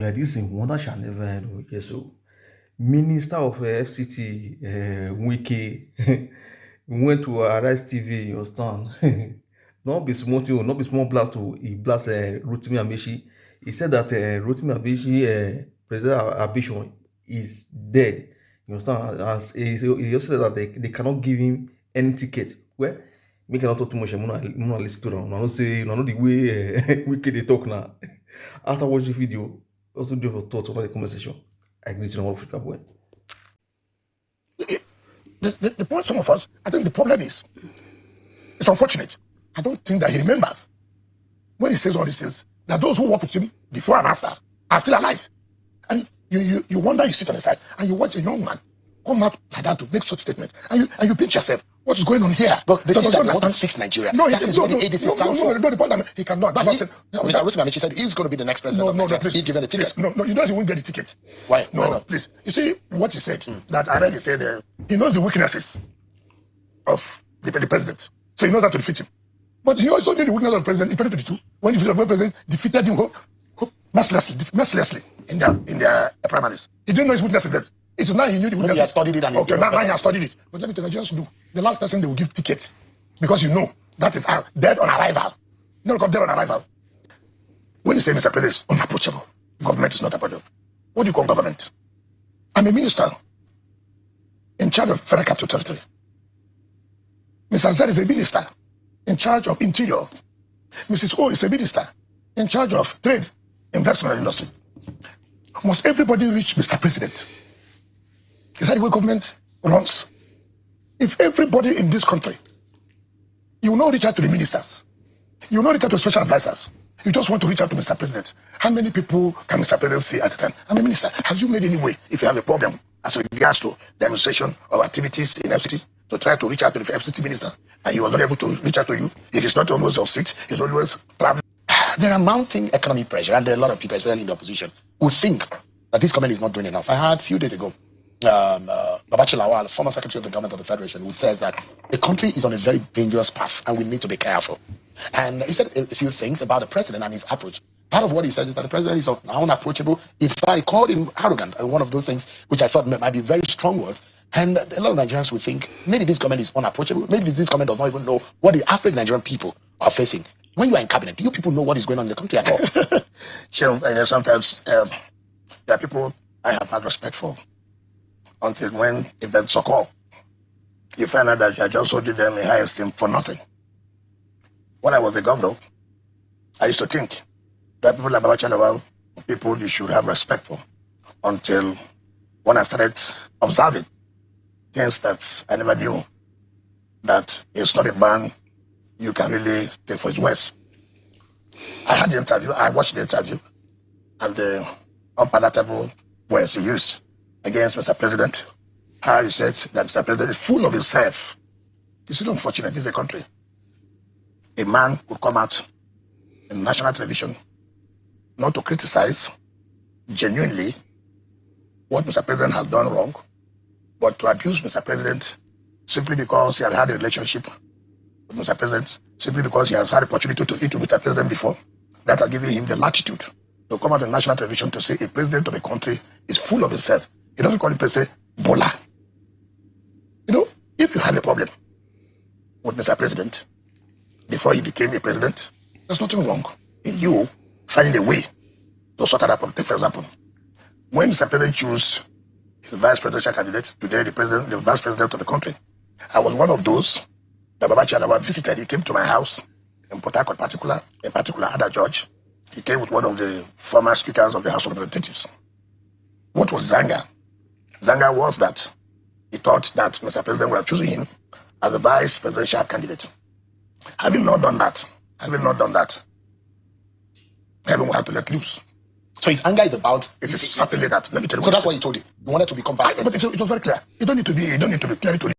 Yeah, this in wonder shall never end. Okay, so Minister of FCT, Wike, went to Arise TV, you understand? Not be small thing, not be small blast to he blast Rotimi Amechi. He said that Rotimi Amechi, President Abishon, is dead. You understand? As he also said that they cannot give him any ticket. Well, me cannot talk too much. I'm not listen to them. I don't say, no, the way Wike they talk now. After watching the video, also give your thoughts over the conversation. I agree to all Africa boy. The point some of us, I think the problem is, it's unfortunate. I don't think that he remembers when he says all these things, that those who work with him before and after are still alive. And you wonder, you sit on the side and you watch a young man come out like that to make such statement, and you pinch yourself. What is going on here? But they say that they want to fix Nigeria. No, that is what the ADC stands for. No, the point he cannot. That's what Mr. Rotimi Amechi said he's going to be the next president of Nigeria. Please. He's given the ticket. Please, no, you know he won't get the ticket. Why? No, Why not? Please. You see what he said, that I already said, he knows the weaknesses of the president. So he knows how to defeat him. But he also knew the weakness of the president in 2022, when the president defeated him mercilessly in their primaries. He didn't know his weaknesses then. It's now he knew the weaknesses. He has studied it. Okay, now he has studied it. But let me tell you, Nigerians know the last person they will give ticket, because you know that is dead on arrival. You know, dead on arrival. When you say Mr. President is unapproachable, government is not approachable. What do you call government? I'm a minister in charge of Federal Capital Territory. Mr. Z is a minister in charge of interior. Mrs. O is a minister in charge of trade, investment, and industry. Must everybody reach Mr. President? Is that the way government runs? If everybody in this country, you will not reach out to the ministers, you will not reach out to special advisors, you just want to reach out to Mr. President. How many people can Mr. President see at a time? I'm a minister. Have you made any way, if you have a problem as regards to demonstration of activities in FCT, to try to reach out to the FCT minister, and he was not able to reach out to you? It is not always your seat, he's always traveling. There are mounting economic pressure, and there are a lot of people, especially in the opposition, who think that this government is not doing enough. I heard a few days ago, Babachi Lawal, former secretary of the government of the federation, who says that the country is on a very dangerous path and we need to be careful. And he said a few things about the president and his approach. Part of what he says is that the president is unapproachable. In fact, he called him arrogant, one of those things which I thought might be very strong words. And a lot of Nigerians would think maybe this government is unapproachable. Maybe this government does not even know what the average Nigerian people are facing. When you are in cabinet, do you people know what is going on in the country at all? Sure, sometimes there are people I have had respect for, until when events occur, you find out that you are just holding them in high esteem for nothing. When I was a governor, I used to think that people like Babachi Lawal, people you should have respect for, until when I started observing things that I never knew, that it's not a man you can really take for his words. I had the interview, I watched the interview, and the unpalatable words he used against Mr. President. How he said that Mr. President is full of himself. It's really unfortunate, this is a country. A man would come out in national television not to criticize genuinely what Mr. President has done wrong, but to abuse Mr. President simply because he had a relationship with Mr. President, simply because he has had opportunity to eat with Mr. President before. That has given him the latitude to come out on national television to say a president of a country is full of himself. He doesn't call him President Bola. You know, if you have a problem with Mr. President before he became a president, there's nothing wrong in you finding a way to sort that out. For example, when Mr. President chose his vice presidential candidate, today the vice president of the country, I was one of those that Babachi Lawal visited. He came to my house in Port Harcourt, in particular, Ada George. He came with one of the former speakers of the House of Representatives. What was Zanga? Zanga was that he thought that Mr. President would have chosen him as a vice presidential candidate. Having not done that, heaven will have to let loose. So his anger is about... It is certainly that. Let me tell you. So that's what he told you. You wanted to become vice president. But it was very clear. You don't need to be clear to